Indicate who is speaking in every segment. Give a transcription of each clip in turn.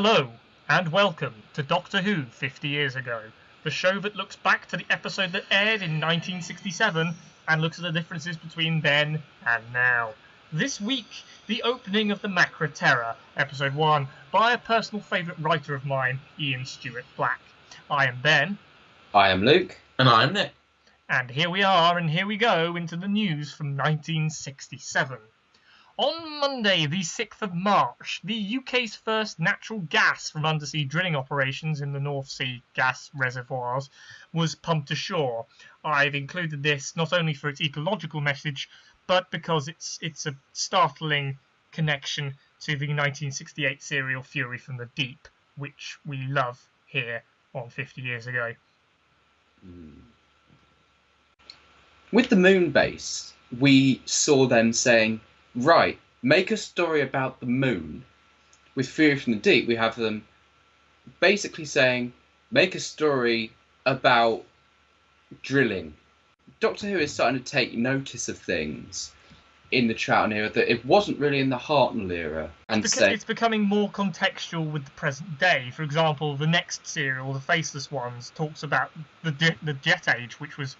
Speaker 1: Hello, and welcome to Doctor Who 50 Years Ago, the show that looks back to the episode that aired in 1967 and looks at the differences between then and now. This week, the opening of the Macra Terror, Episode 1, by a personal favourite writer of mine, Ian Stewart Black. I am Ben.
Speaker 2: I am Luke.
Speaker 3: And I'm Nick.
Speaker 1: And here we are, and here we go into the news from 1967. On Monday, the 6th of March, the UK's first natural gas from undersea drilling operations in the North Sea gas reservoirs was pumped ashore. I've included this not only for its ecological message, but because it's a startling connection to the 1968 serial Fury from the Deep, which we love here on 50 Years Ago.
Speaker 2: With the moon base, we saw them saying, right, make a story about the moon. With Fury from the Deep, we have them basically saying, make a story about drilling. Doctor Who is starting to take notice of things in the Troughton era that it wasn't really in the Hartnell era. And
Speaker 1: it's becoming more contextual with the present day. For example, the next serial, The Faceless Ones, talks about the Jet Age, which was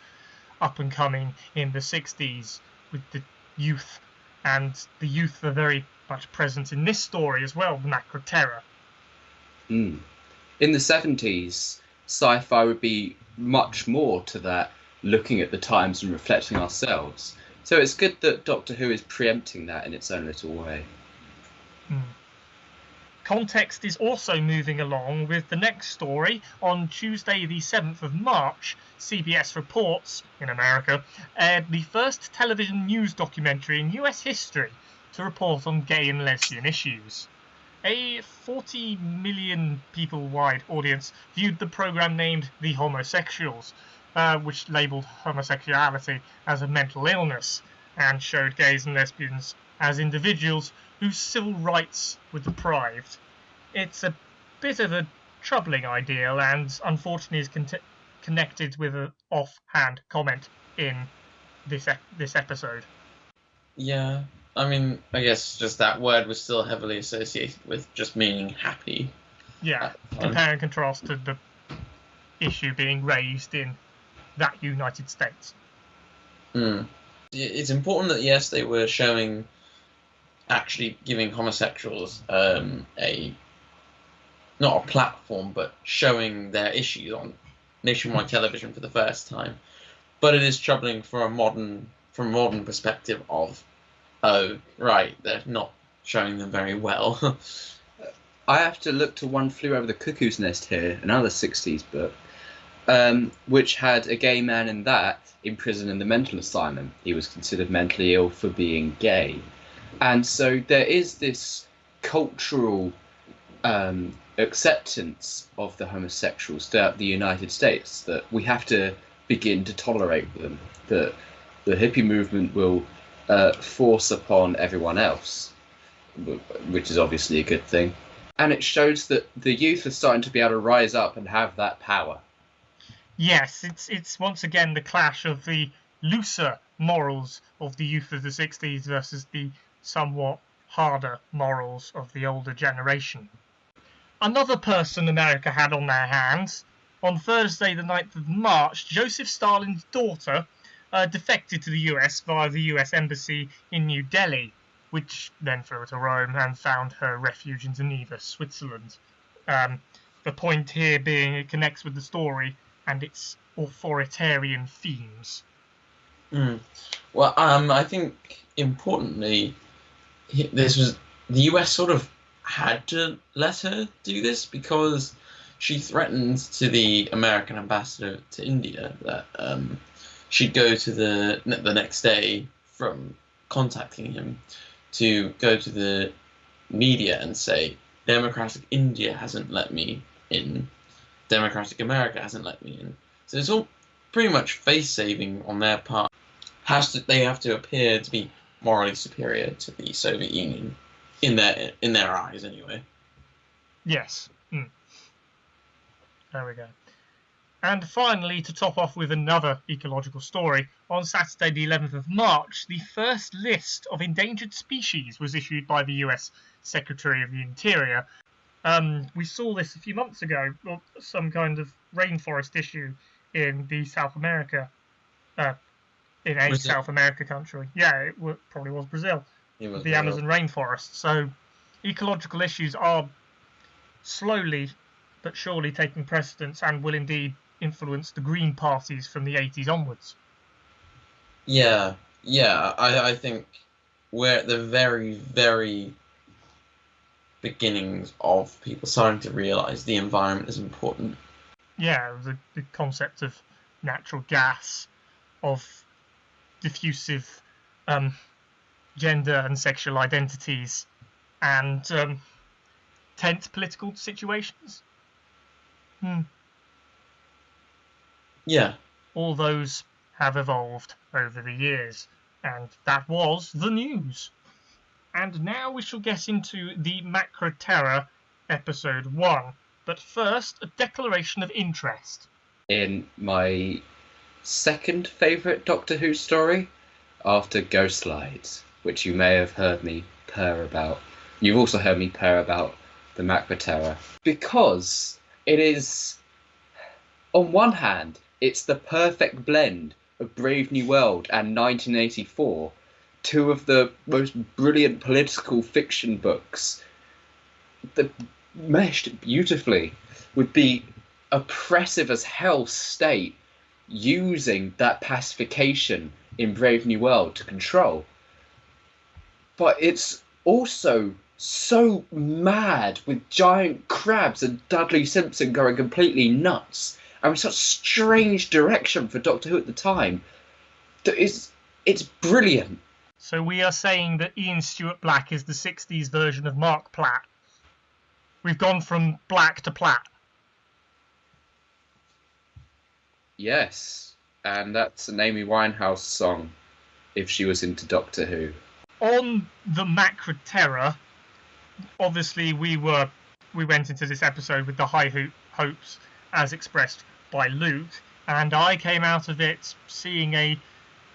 Speaker 1: up and coming in the 60s with the youth. And the youth are very much present in this story as well, the Macra Terror.
Speaker 2: In the 70s, sci-fi would be much more to that, looking at the times and reflecting ourselves. So it's good that Doctor Who is preempting that in its own little way.
Speaker 1: Context is also moving along with the next story. On Tuesday the 7th of March, CBS reports, in America, aired the first television news documentary in US history to report on gay and lesbian issues. A 40 million people-wide audience viewed the programme named The Homosexuals, which labelled homosexuality as a mental illness and showed gays and lesbians as individuals whose civil rights were deprived. It's a bit of a troubling ideal and unfortunately is connected with an offhand comment in this episode.
Speaker 3: Yeah, I mean, I guess just that word was still heavily associated with just meaning happy.
Speaker 1: Yeah, compare and contrast to the issue being raised in that United States.
Speaker 3: It's important that, yes, they were showing, actually giving homosexuals not a platform, but showing their issues on nationwide television for the first time. But it is troubling from a modern perspective of, oh, right, they're not showing them very well.
Speaker 2: I have to look to One Flew Over the Cuckoo's Nest here, another 60s book, which had a gay man in that imprisoned in the mental asylum. He was considered mentally ill for being gay. And so there is this cultural acceptance of the homosexuals throughout the United States that we have to begin to tolerate them, that the hippie movement will force upon everyone else, which is obviously a good thing. And it shows that the youth are starting to be able to rise up and have that power.
Speaker 1: Yes, it's once again the clash of the looser morals of the youth of the 60s versus the somewhat harder morals of the older generation. Another person America had on their hands. On Thursday the 9th of March, Joseph Stalin's daughter defected to the US via the US Embassy in New Delhi, which then flew her to Rome and found her refuge in Geneva, Switzerland. The point here being it connects with the story and its authoritarian themes.
Speaker 3: Well, I think importantly, this was the US sort of had to let her do this because she threatened to the American ambassador to India that she'd go to the next day from contacting him to go to the media and say, Democratic India hasn't let me in, Democratic America hasn't let me in. So it's all pretty much face-saving on their part. They have to appear to be morally superior to the Soviet Union, in their eyes anyway.
Speaker 1: Yes. There we go. And finally, to top off with another ecological story, on Saturday the 11th of March, the first list of endangered species was issued by the US Secretary of the Interior. We saw this a few months ago, or some kind of rainforest issue in the South America, in a
Speaker 3: Brazil.
Speaker 1: South America country. Yeah, probably was Brazil,
Speaker 3: It was
Speaker 1: the
Speaker 3: Brazil.
Speaker 1: Amazon rainforest. So ecological issues are slowly but surely taking precedence and will indeed influence the Green parties from the 80s onwards.
Speaker 3: Yeah, I think we're at the very, very beginnings of people starting to realise the environment is important.
Speaker 1: Yeah, the concept of natural gas, of diffusive gender and sexual identities, and tense political situations.
Speaker 3: Yeah.
Speaker 1: All those have evolved over the years, and that was the news. And now we shall get into the Macra Terror episode 1. But first, a declaration of interest.
Speaker 2: In my second favourite Doctor Who story, after Ghostlight, which you may have heard me purr about. You've also heard me purr about the Macra Terror. Because it is, on one hand, it's the perfect blend of Brave New World and 1984, two of the most brilliant political fiction books that meshed beautifully with the oppressive as hell state using that pacification in Brave New World to control. But it's also so mad with giant crabs and Dudley Simpson going completely nuts, and with such strange direction for Doctor Who at the time, that it's brilliant.
Speaker 1: So we are saying that Ian Stewart Black is the 60s version of Mark Platt. We've gone from Black to Platt.
Speaker 2: Yes, and that's an Amy Winehouse song, if she was into Doctor Who.
Speaker 1: On the Macra Terror, obviously we went into this episode with the high hopes as expressed by Luke, and I came out of it seeing a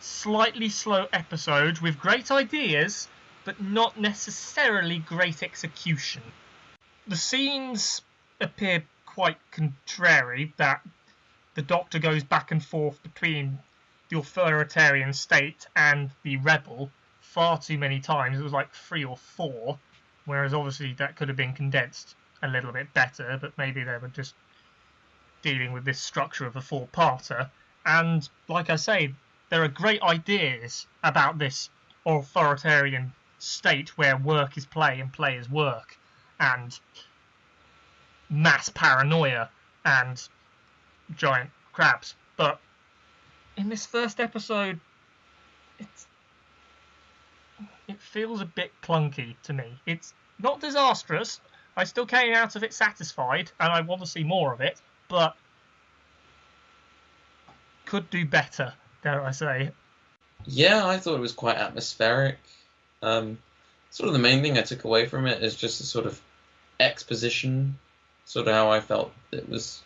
Speaker 1: slightly slow episode with great ideas, but not necessarily great execution. The scenes appear quite contrary, that the Doctor goes back and forth between the authoritarian state and the rebel far too many times. It was like 3 or 4, whereas obviously that could have been condensed a little bit better, but maybe they were just dealing with this structure of a 4-parter. And like I say, there are great ideas about this authoritarian state where work is play and play is work, and mass paranoia and giant crabs. But in this first episode, it feels a bit clunky to me. It's not disastrous. I still came out of it satisfied, and I want to see more of it, but could do better, dare I say.
Speaker 3: Yeah, I thought it was quite atmospheric. Sort of the main thing I took away from it is just a sort of exposition, sort of how I felt it was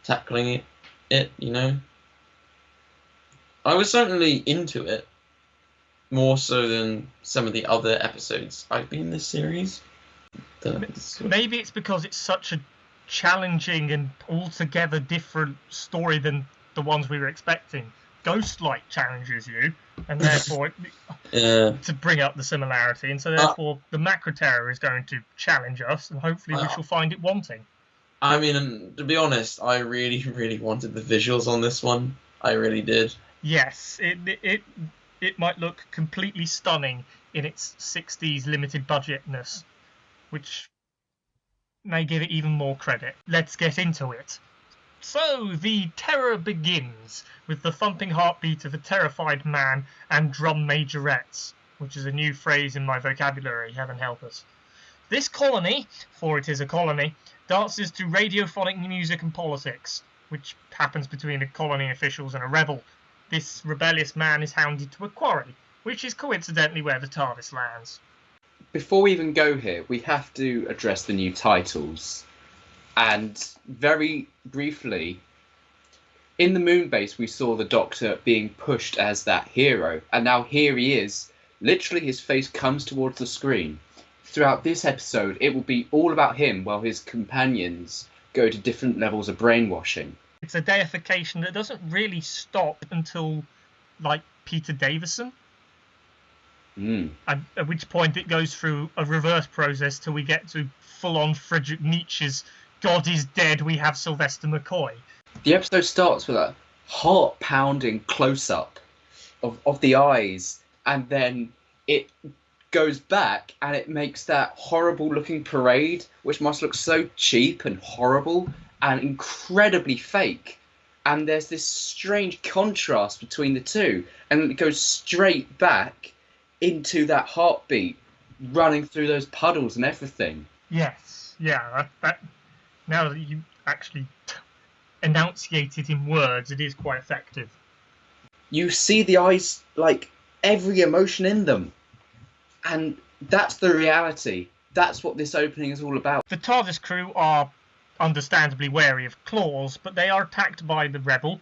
Speaker 3: tackling it, you know. I was certainly into it, more so than some of the other episodes I've been in this series.
Speaker 1: Maybe it's because it's such a challenging and altogether different story than the ones we were expecting. Ghostlight challenges you, and therefore to bring up the similarity, and so therefore the Macra Terror is going to challenge us, and hopefully we shall find it wanting.
Speaker 3: I mean, to be honest, I really, really wanted the visuals on this one. I really did.
Speaker 1: Yes, it might look completely stunning in its 60s limited budgetness, which may give it even more credit. Let's get into it. So, the terror begins with the thumping heartbeat of a terrified man and drum majorettes, which is a new phrase in my vocabulary, heaven help us. This colony, for it is a colony, dances to radiophonic music and politics, which happens between the colony officials and a rebel. This rebellious man is hounded to a quarry, which is coincidentally where the TARDIS lands.
Speaker 2: Before we even go here, we have to address the new titles. And very briefly, in the moon base, we saw the Doctor being pushed as that hero. And now here he is. Literally, his face comes towards the screen, throughout this episode, it will be all about him while his companions go to different levels of brainwashing.
Speaker 1: It's a deification that doesn't really stop until, like, Peter Davison. At which point it goes through a reverse process till we get to full-on Friedrich Nietzsche's God is dead, we have Sylvester McCoy.
Speaker 2: The episode starts with a heart-pounding close-up of the eyes, and then it goes back and it makes that horrible-looking parade, which must look so cheap and horrible and incredibly fake. And there's this strange contrast between the two, and it goes straight back into that heartbeat running through those puddles and everything.
Speaker 1: Yes, yeah, that now that you actually enunciate it in words, it is quite effective.
Speaker 2: You see the eyes, like, every emotion in them. And that's the reality. That's what this opening is all about.
Speaker 1: The TARDIS crew are understandably wary of Claws, but they are attacked by the rebel.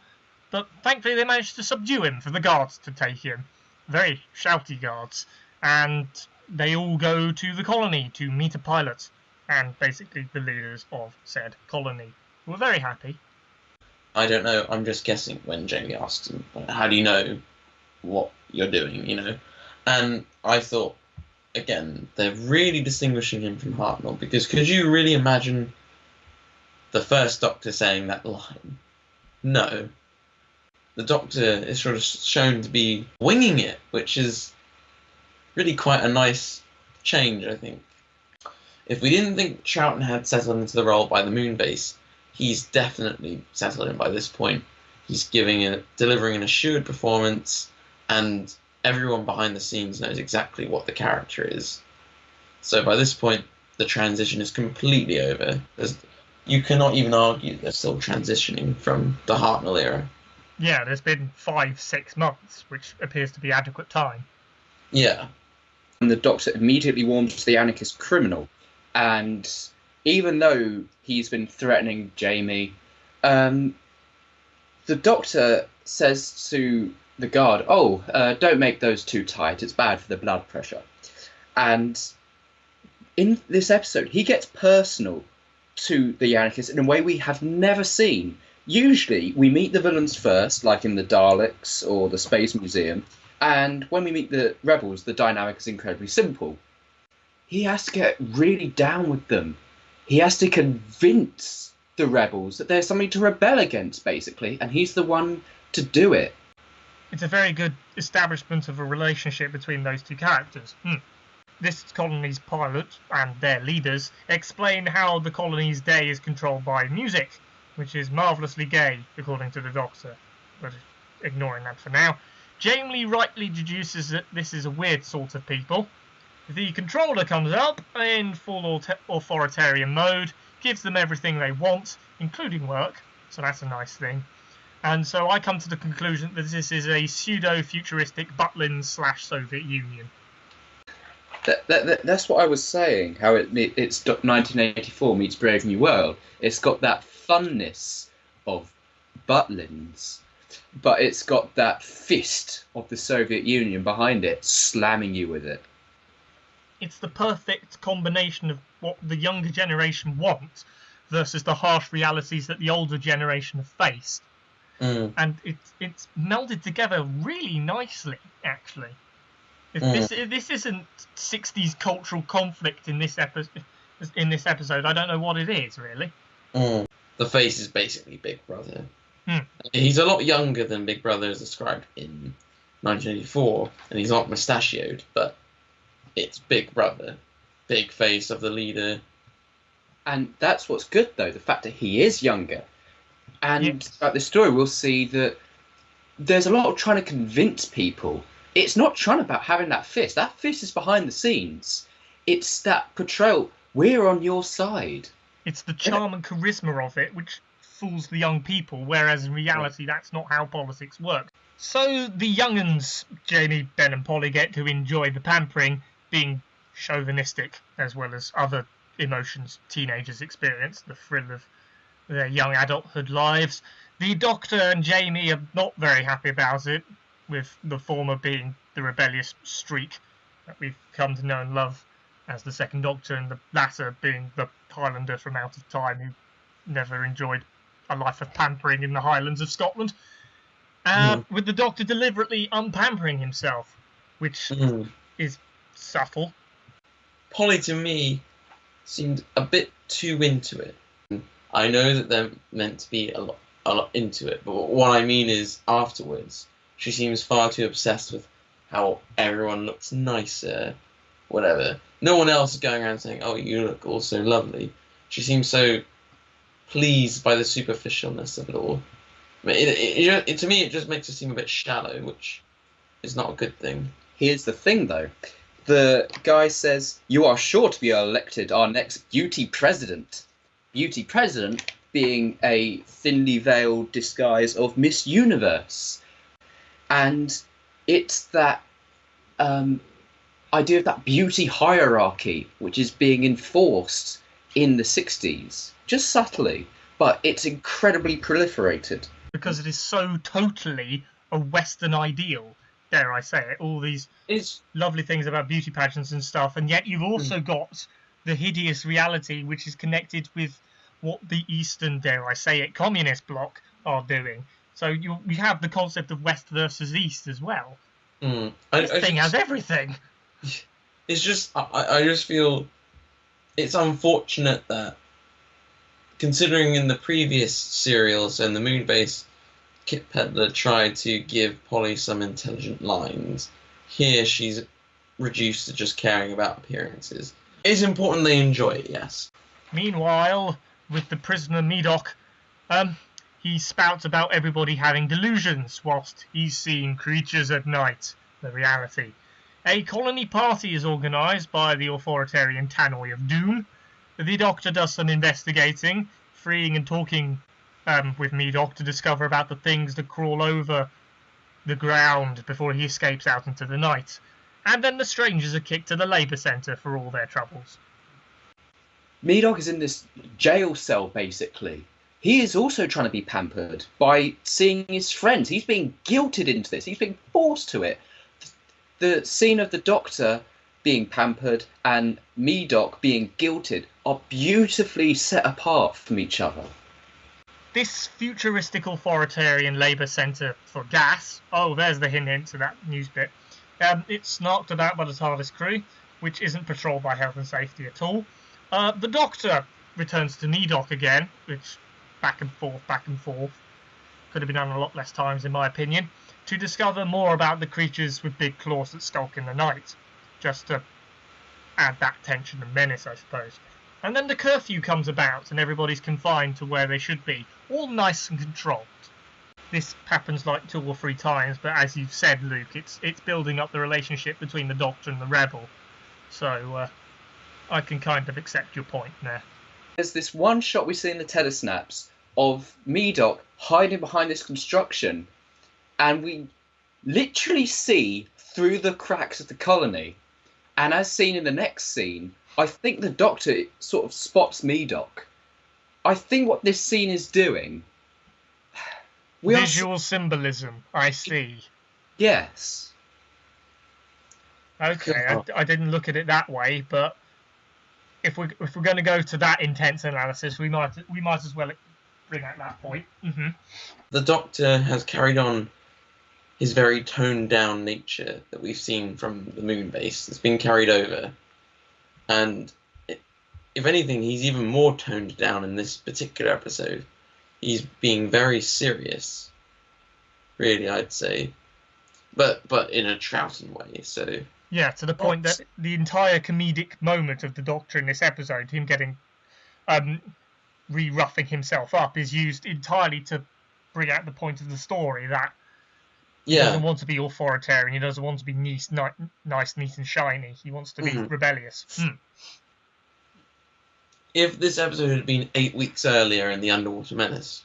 Speaker 1: But thankfully they managed to subdue him for the guards to take him. Very shouty guards. And they all go to the colony to meet a pilot. And basically the leaders of said colony. We're very happy.
Speaker 3: I don't know, I'm just guessing when Jamie asked him, how do you know what you're doing, you know? And I thought, again, they're really distinguishing him from Hartnell, because could you really imagine the first Doctor saying that line? No. The Doctor is sort of shown to be winging it, which is really quite a nice change, I think. If we didn't think Troughton had settled into the role by the moon base, he's definitely settled in by this point. He's delivering an assured performance, and everyone behind the scenes knows exactly what the character is. So by this point, the transition is completely over. You cannot even argue they're still transitioning from the Hartnell era.
Speaker 1: Yeah, there's been 5-6 months, which appears to be adequate time.
Speaker 3: Yeah.
Speaker 2: And the Doctor immediately warms to the anarchist criminal. And even though he's been threatening Jamie, the Doctor says to the guard, don't make those too tight, it's bad for the blood pressure. And in this episode, he gets personal to the anarchists in a way we have never seen. Usually, we meet the villains first, like in the Daleks or the Space Museum, and when we meet the rebels, the dynamic is incredibly simple. He has to get really down with them. He has to convince the rebels that there's something to rebel against, basically, and he's the one to do it.
Speaker 1: It's a very good establishment of a relationship between those two characters. This colony's pilot and their leaders explain how the colony's day is controlled by music, which is marvellously gay, according to the Doctor, but ignoring that for now. Jamie rightly deduces that this is a weird sort of people. The controller comes up in full authoritarian mode, gives them everything they want, including work, so that's a nice thing. And so I come to the conclusion that this is a pseudo-futuristic Butlin/Soviet Union.
Speaker 2: That's what I was saying, how it's 1984 meets Brave New World. It's got that funness of Butlins, but it's got that fist of the Soviet Union behind it, slamming you with it.
Speaker 1: It's the perfect combination of what the younger generation wants versus the harsh realities that the older generation have faced. And it's melded together really nicely, actually. If this isn't 60s cultural conflict in this episode, I don't know what it is, really.
Speaker 3: The face is basically Big Brother. He's a lot younger than Big Brother as described in 1984, and he's not mustachioed, but it's Big Brother. Big face of the leader.
Speaker 2: And that's what's good, though, the fact that he is younger. And
Speaker 1: yes.
Speaker 2: Throughout this story, we'll see that there's a lot of trying to convince people. It's not trying about having that fist. That fist is behind the scenes. It's that portrayal, we're on your side.
Speaker 1: It's the charm and charisma of it, which fools the young people, whereas in reality, that's not how politics works. So the young'uns, Jamie, Ben and Polly, get to enjoy the pampering, being chauvinistic, as well as other emotions teenagers experience, the thrill of their young adulthood lives. The Doctor and Jamie are not very happy about it, with the former being the rebellious streak that we've come to know and love as the second Doctor, and the latter being the Highlander from Out of Time who never enjoyed a life of pampering in the Highlands of Scotland. With the Doctor deliberately unpampering himself, which is subtle.
Speaker 3: Polly, to me, seemed a bit too into it. I know that they're meant to be a lot into it, but what I mean is afterwards, she seems far too obsessed with how everyone looks nicer, whatever. No one else is going around saying, "Oh, you look all so lovely." She seems so pleased by the superficialness of it all. I mean, to me, it just makes it seem a bit shallow, which is not a good thing.
Speaker 2: Here's the thing, though. The guy says, "You are sure to be elected our next beauty president." Beauty president being a thinly veiled disguise of Miss Universe. And it's that idea of that beauty hierarchy which is being enforced in the 60s, just subtly, but it's incredibly proliferated.
Speaker 1: Because it is so totally a Western ideal, dare I say it, all these lovely things about beauty pageants and stuff, and yet you've also got the hideous reality which is connected with what the Eastern, dare I say it, communist bloc are doing. So you have the concept of West versus East as well. This thing has everything.
Speaker 3: It's just, I just feel it's unfortunate that, considering in the previous serials and the Moonbase, Kit Pedler tried to give Polly some intelligent lines. Here she's reduced to just caring about appearances. It's important they enjoy it, yes.
Speaker 1: Meanwhile, with the prisoner Medoc, he spouts about everybody having delusions whilst he's seeing creatures at night, the reality. A colony party is organised by the authoritarian Tannoy of Doom. The Doctor does some investigating, freeing and talking with Medoc to discover about the things that crawl over the ground before he escapes out into the night. And then the strangers are kicked to the labour centre for all their troubles.
Speaker 2: Medoc is in this jail cell, basically. He is also trying to be pampered by seeing his friends. He's being guilted into this. He's being forced to it. The scene of the Doctor being pampered and Medoc being guilted are beautifully set apart from each other.
Speaker 1: This futuristic authoritarian labour centre for gas, oh, there's the hint to that news bit, it's knocked about by the TARDIS crew, which isn't patrolled by health and safety at all. The Doctor returns to Medoc again, which back and forth, could have been done a lot less times in my opinion, to discover more about the creatures with big claws that skulk in the night, just to add that tension and menace, I suppose. And then the curfew comes about and everybody's confined to where they should be, all nice and controlled. This happens like 2 or 3 times, but as you've said, Luke, it's building up the relationship between the Doctor and the Rebel, so I can kind of accept your point there.
Speaker 2: There's this one shot we see in the telesnaps of Medoc hiding behind this construction, and we literally see through the cracks of the colony. And as seen in the next scene, I think the Doctor sort of spots Medoc. I think what this scene is doing...
Speaker 1: Visual symbolism, I see.
Speaker 2: Yes.
Speaker 1: Okay, I didn't look at it that way, but if we're going to go to that intense analysis, we might as well bring out that point. Mm-hmm.
Speaker 3: The Doctor has carried on his very toned down nature that we've seen from the Moonbase. It's been carried over, and if anything, he's even more toned down in this particular episode. He's being very serious, really, I'd say, but in a Troughton way. So
Speaker 1: yeah, to the point that the entire comedic moment of the Doctor in this episode, him getting re-roughing himself up, is used entirely to bring out the point of the story that he doesn't want to be authoritarian. He doesn't want to be nice, neat, and shiny. He wants to be rebellious.
Speaker 3: If this episode had been 8 weeks earlier in The Underwater Menace,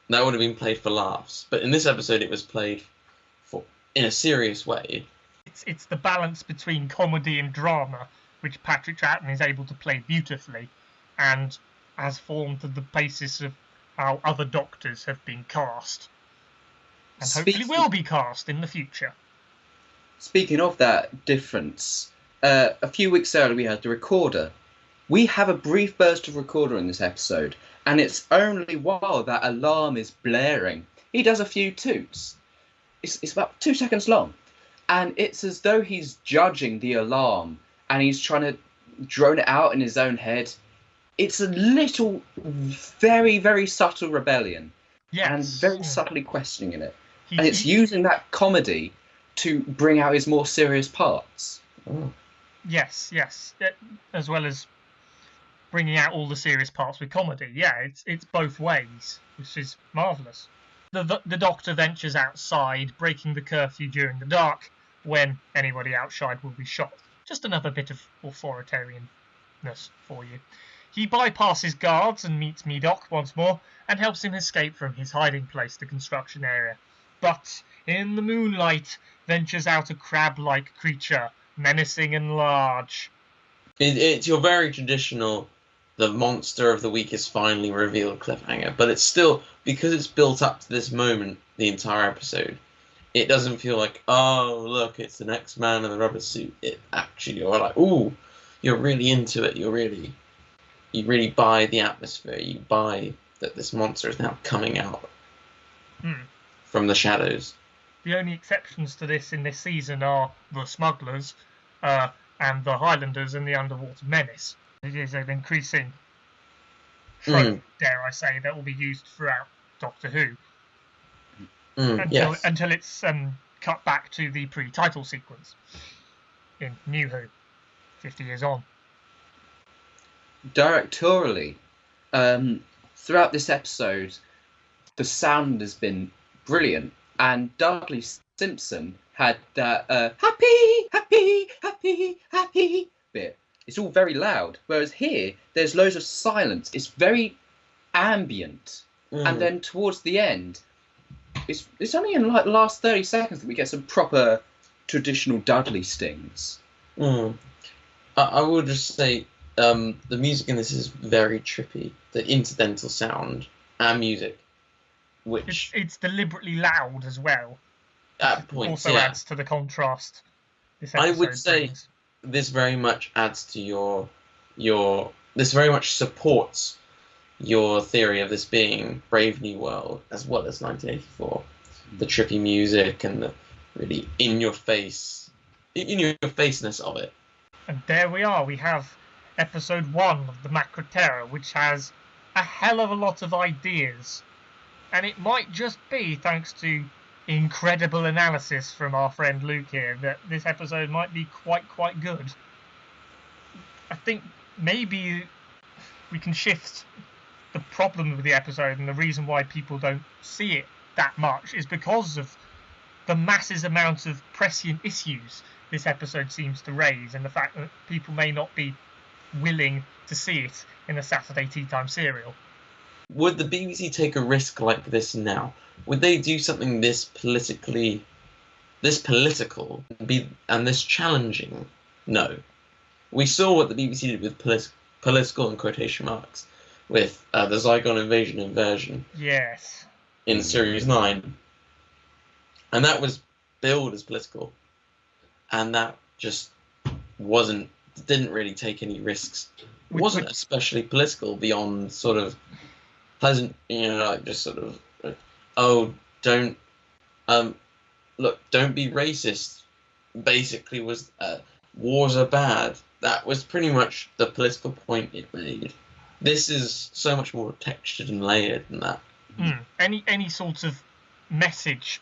Speaker 3: that would have been played for laughs. But in this episode, it was played in a serious way.
Speaker 1: It's the balance between comedy and drama, which Patrick Troughton is able to play beautifully, and has formed the basis of how other Doctors have been cast, and hopefully will be cast in the future.
Speaker 2: Speaking of that difference, a few weeks earlier we had the recorder. We have a brief burst of recorder in this episode, and it's only while that alarm is blaring he does a few toots. It's about 2 seconds long, and it's as though he's judging the alarm and he's trying to drone it out in his own head. It's a little, very, very subtle rebellion, and very subtly questioning in it. And it's using that comedy to bring out his more serious parts.
Speaker 3: Oh.
Speaker 1: Yes, as well as bringing out all the serious parts with comedy. Yeah, it's both ways, which is marvellous. The Doctor ventures outside, breaking the curfew during the dark, when anybody outside will be shot. Just another bit of authoritarianness for you. He bypasses guards and meets Medoc once more, and helps him escape from his hiding place, the construction area. But in the moonlight ventures out a crab-like creature, menacing and large.
Speaker 3: It's your very traditional, the monster of the week is finally revealed cliffhanger, but it's still, because it's built up to this moment the entire episode, it doesn't feel like, oh, look, it's the next man in the rubber suit. It actually, you're like, ooh, you're really into it. You really buy the atmosphere. You buy that this monster is now coming out from the shadows.
Speaker 1: The only exceptions to this in this season are the smugglers and the Highlanders and the underwater menace. It is an increasing trope, dare I say, that will be used throughout Doctor Who. Until it's cut back to the pre-title sequence in New Who, 50 years on.
Speaker 2: Directorially, throughout this episode, the sound has been brilliant, and Dudley Simpson had that happy bit. It's all very loud, whereas here there's loads of silence. It's very ambient, and then towards the end, it's only in like the last 30 seconds that we get some proper traditional Dudley stings.
Speaker 3: I would just say the music in this is very trippy. The incidental sound and music, which
Speaker 1: it's deliberately loud as well.
Speaker 3: At points,
Speaker 1: also adds to the contrast.
Speaker 3: I would say this very much adds to your. This very much supports your theory of this being Brave New World as well as 1984. The trippy music and the really in your faceness of it.
Speaker 1: And there we are. We have episode 1 of the Macra Terror, which has a hell of a lot of ideas. And it might just be thanks to incredible analysis from our friend Luke here that this episode might be quite good. I think maybe we can shift the problem with the episode, and the reason why people don't see it that much is because of the massive amount of prescient issues this episode seems to raise, and the fact that people may not be willing to see it in a Saturday tea time serial.
Speaker 3: Would the BBC take a risk like this now? Would they do something this political, and this challenging? No. We saw what the BBC did with political in quotation marks with the Zygon inversion.
Speaker 1: Yes.
Speaker 3: In Series 9. And that was billed as political. And that just didn't really take any risks. It wasn't especially political beyond sort of pleasant, like just sort of, don't be racist. Basically was, wars are bad. That was pretty much the political point it made. This is so much more textured and layered than that.
Speaker 1: Any sort of message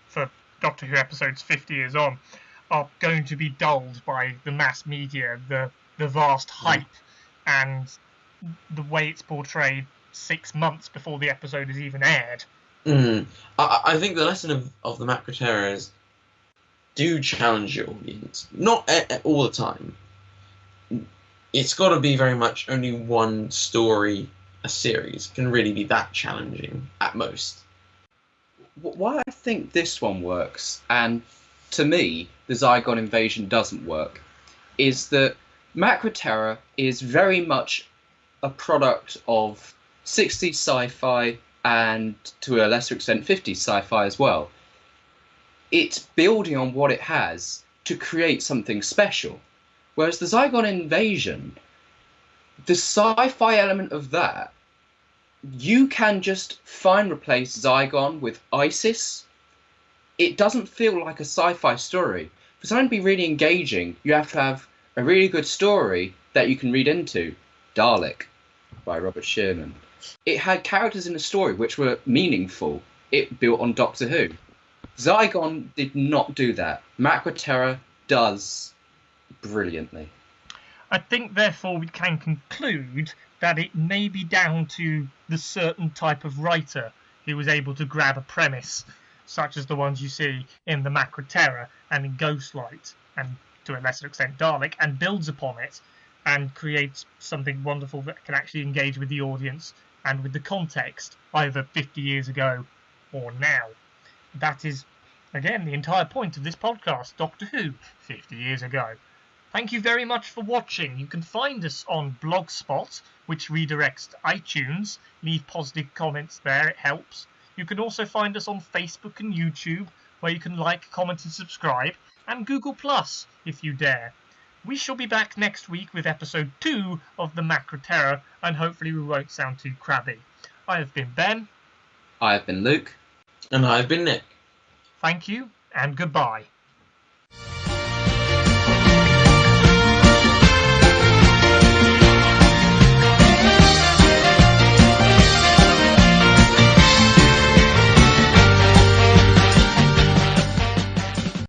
Speaker 1: for Doctor Who episodes 50 years on are going to be dulled by the mass media, the vast hype, and the way it's portrayed 6 months before the episode is even aired.
Speaker 3: I think the lesson of the Macra Terror is do challenge your audience. Not all the time. It's got to be very much only one story a series. It can really be that challenging at most.
Speaker 2: Why I think this one works, and to me, the Zygon invasion doesn't work, is that Macra Terror is very much a product of 60s sci-fi and, to a lesser extent, 50s sci-fi as well. It's building on what it has to create something special. Whereas the Zygon invasion, the sci-fi element of that, you can just fine replace Zygon with ISIS. It doesn't feel like a sci-fi story. For something to be really engaging, you have to have a really good story that you can read into. Dalek by Robert Sherman. It had characters in the story which were meaningful. It built on Doctor Who. Zygon did not do that. Macra Terror does brilliantly.
Speaker 1: I think, therefore, we can conclude that it may be down to the certain type of writer who was able to grab a premise, such as the ones you see in the Macra Terror and in Ghostlight, and to a lesser extent Dalek, and builds upon it and creates something wonderful that can actually engage with the audience and with the context, either 50 years ago or now. That is, again, the entire point of this podcast, Doctor Who, 50 years ago. Thank you very much for watching. You can find us on Blogspot, which redirects to iTunes. Leave positive comments there, it helps. You can also find us on Facebook and YouTube, where you can like, comment and subscribe, and Google Plus, if you dare. We shall be back next week with episode 2 of the Macra Terror, and hopefully we won't sound too crabby. I have been Ben.
Speaker 2: I have been Luke.
Speaker 3: And I've been Nick.
Speaker 1: Thank you, and goodbye.